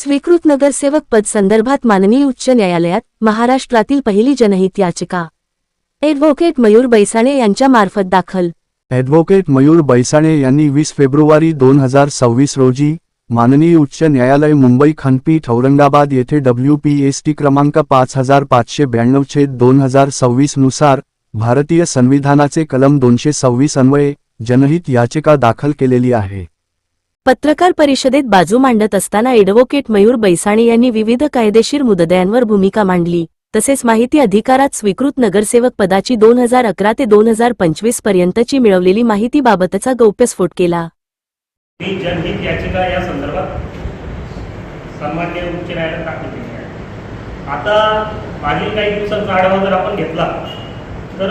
स्वीकृत नगरसेवक पद संदर्भात माननीय उच्च न्यायालयात महाराष्ट्रातील पहिली जनहित याचिका ॲडव्होकेट मयूर बैसाणे यांच्या मार्फत दाखल। ॲडव्होकेट मयूर बैसाणे यांनी 20 फेब्रुवारी 2026 रोजी माननीय उच्च न्यायालय मुंबई खंडपीठ औरंगाबाद येथे WPST क्रमांक 5592/2026 नुसार भारतीय संविधानाचे कलम 226 अन्वये जनहित याचिका दाखल केलेली आहे। पत्रकार परिषदेत बाजू मांडत असताना ॲडव्होकेट मयूर बैसाणे यांनी विविध कायदेशीर मुद्द्यांवर भूमिका मांडली। तसेच माहिती अधिकारात स्वीकृत नगरसेवक पदाची 2011 ते 2025 पर्यंतची मिळवलेली माहितीबाबतचा गौप्यस्फोट केला। मी जनहित याचिका या संदर्भात सन्माननीय उच्च न्यायालयात दाखल केली आहे। आता मागील काही दिवसांचा आढावा जर आपण घेतला तर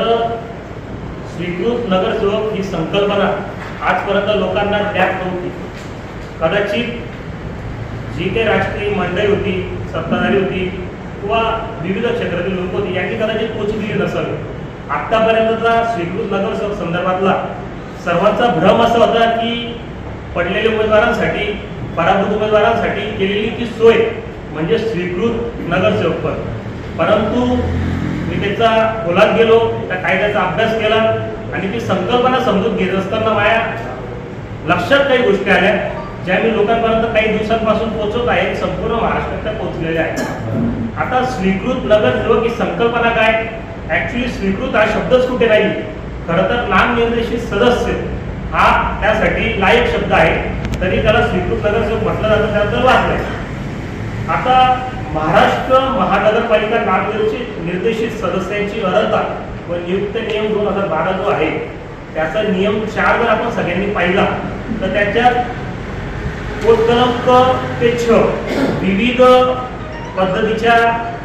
स्वीकृत नगरसेवक ही संकल्पना आजपर्यंत लोकांना ज्ञात नव्हती। कदाचित जी काही राजकीय मंडळी होती, सत्ताधारी होती किंवा विविध क्षेत्रातील लोक होती यांनी कदाचित पोचलेली नसावी। आतापर्यंतचा स्वीकृत नगरसेवक संदर्भातला सर्वांचा भ्रम असा होता की पडलेल्या उमेदवारांसाठी, पराभूत उमेदवारांसाठी केलेली ती सोय म्हणजे स्वीकृत नगरसेवक पद। परंतु मी त्याचा खोलात गेलो, त्या कायद्याचा अभ्यास केला आणि ती संकल्पना समजून घेत असताना माझ्या लक्षात काही गोष्टी आल्या ज्या मी लोकांपर्यंत काही दिवसांपासून पोहोचवत आहे, संपूर्ण महाराष्ट्रात पोहोचलेल्या आहेत। आता स्वीकृत नगरसेवक ही संकल्पना काय? ऍक्च्युली स्वीकृत हा शब्दच कुठे नाही, खरं तर नामनिर्देशित सदस्य हा त्यासाठी लायक शब्द आहे, तरी त्याला स्वीकृत नगरसेवक म्हटलं जातं, त्याबद्दल वाद नाही। आता महाराष्ट्र महानगरपालिका नामनिर्देशित सदस्यांची अर्हता व नियुक्त नियम 2012 जो आहे त्याचा नियम 4 जर आपण सगळ्यांनी पाहिला तर त्याच्यात क्रमांक ते 6 विविध पद्धतीच्या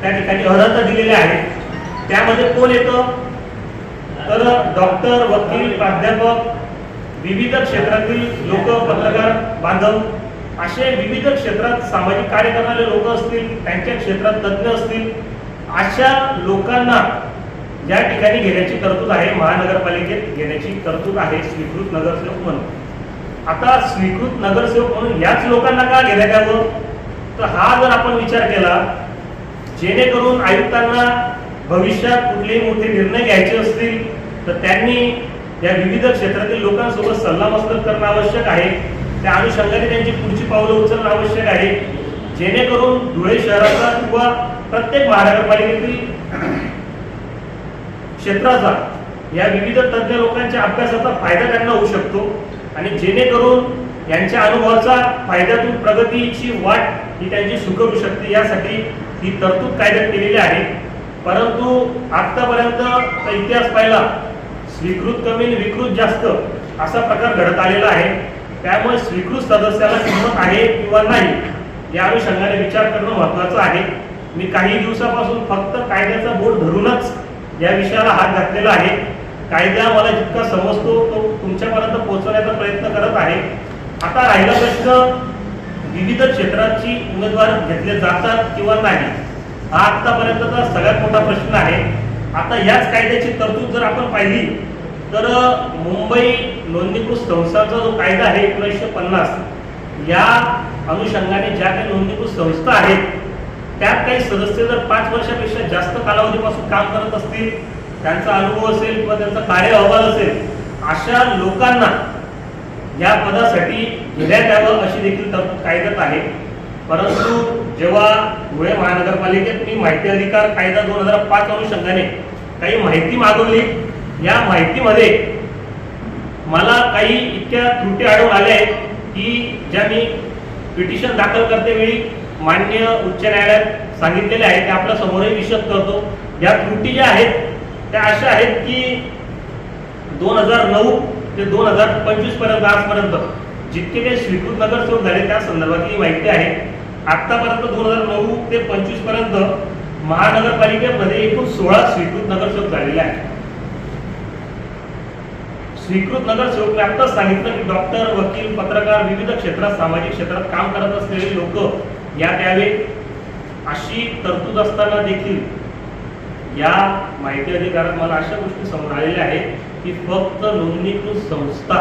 त्या ठिकाणी अर्हता दिलेल्या आहेत। त्यामध्ये कोण येतं तर डॉक्टर, वकील, प्राध्यापक, विविध क्षेत्रातील लोक, पत्रकार बांधव, असे विविध क्षेत्रात सामाजिक कार्य करणारे लोक असतील, त्यांच्या क्षेत्रात तज्ञ असतील, अशा लोकांना या ठिकाणी घेण्याची तरतूद आहे, महानगरपालिकेत घेण्याची तरतूद आहे स्वीकृत नगरसेवक म्हणून। आता स्वीकृत नगरसेवक म्हणून याच लोकांना का घेण्यात यावं तर हा जर आपण विचार केला, जेणेकरून आयुक्तांना भविष्यात कुठलेही मोठे निर्णय घ्यायचे असतील तर त्यांनी या विविध क्षेत्रातील लोकांसोबत सल्लामसलत करणं आवश्यक आहे। त्या अनुषंगाने त्यांची पुढची पावलं उचलणं आवश्यक आहे, जेणेकरून धुळे शहराचा किंवा प्रत्येक महानगरपालिकेतील क्षेत्राचा या विविध तज्ञ लोकांच्या अभ्यासाचा फायदा त्यांना होऊ शकतो आणि जेणेकरून यांच्या अनुभवाचा फायद्यातून प्रगतीची वाट ही त्यांची सुकरू शकते, यासाठी ही तरतूद कायद्यात केलेली आहे। परंतु आतापर्यंतचा इतिहास पाहिला, स्वीकृत कमी आणि विकृत जास्त असा प्रकार घडत आलेला आहे। त्यामुळे स्वीकृत सदस्याला किंमत आहे किंवा नाही या अनुषंगाने विचार करणं महत्त्वाचं आहे। मी काही दिवसापासून फक्त कायद्याचा बोट धरूनच या विषयाला हात घातलेला आहे। कायदा मला जितका समजतो तो तुमच्यापर्यंत पोहोचवण्याचा प्रयत्न करत आहे। आता राहिला प्रश्न, विविध क्षेत्राची उमेदवार घेतले जातात किंवा नाही, हा आतापर्यंतचा सगळ्यात मोठा प्रश्न आहे। आता याच कायद्याची तरतूद जर आपण पाहिली तर मुंबई नोंदणीकृत संस्थांचा जो कायदा आहे 1950 या अनुषंगाने ज्या काही नोंदणीकृत संस्था आहेत त्यात काही सदस्य जर 5 वर्षापेक्षा जास्त कालावधीपासून काम करत असतील, त्यांचा अनुभव असेल किंवा त्यांचा कार्य अहवाल असेल, अशा लोकांना या पदासाठी घेण्यात यावं अशी देखील तरतूद कायद्यात आहे। परंतु जेव्हा धुळे महानगरपालिकेत मी माहिती अधिकार कायदा 2005 अनुषंगाने काही माहिती मागवली, या माहितीमध्ये मला काही इतक्या त्रुटी आढळून आल्या आहेत की ज्या मी पिटिशन दाखल करतेवेळी माननीय उच्च न्यायालयात सांगितलेले आहे, ते आपल्या समोरही विशद करतो। या त्रुटी ज्या आहेत त्या अशा आहेत की 2009 ते 2025 पर्यंत आजपर्यंत जितके काही स्वीकृत नगरसेवक झाले त्या संदर्भातली माहिती आहे। आतापर्यंत 2009 ते 25 पर्यंत महानगरपालिकेमध्ये एकूण 16 स्वीकृत नगरसेवक झालेले आहेत। स्वीकृत नगरसेवक मी आत्ताच सांगितलं की डॉक्टर, वकील, पत्रकार, विविध क्षेत्रात, सामाजिक क्षेत्रात काम करत असलेले लोक यात यावे। अशी तरतूद असताना देखील या माहिती अधिकारात मला अशा गोष्टी समोर आलेल्या आहेत की फक्त नोंदणीकृत संस्था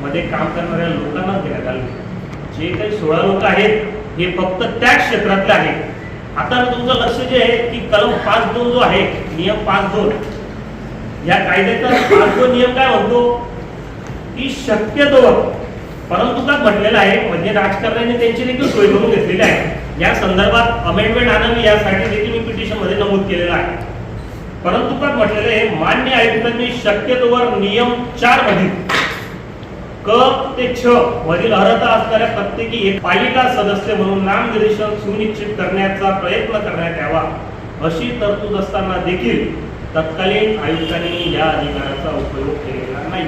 मध्ये काम करणाऱ्या लोकांना देण्यात आले. जे काही 16 लोक आहेत हे फक्त त्या क्षेत्रातले आहेत. आता तुमचं लक्ष जे आहे की कलम 5.2 जो आहे, नियम 5.2 या कायद्याचा 5.2 नियम काय म्हणतो की शक्यतोवर, परंतु काय म्हटलेलं आहे म्हणजे राजकारण्यांनी त्यांची देखील सोय करून घेतलेली आहे. या संदर्भात अमेंडमेंट आणावी यासाठी देखील मी पिटिशन मध्ये नमूद केलेलं आहे. परंतु काय म्हटलेलं आहे, मान्य आयुक्तांनी शक्यतोवर नियम 4 मधील क ते छ मधील अर्हता असणाऱ्या प्रत्येकी एक पालिका सदस्य म्हणून नामनिर्देशन सुनिश्चित करण्याचा प्रयत्न करण्यात यावा अशी तरतूद असताना देखील तत्कालीन आयुक्तांनी या अधिकाराचा उपयोग केलेला नाही.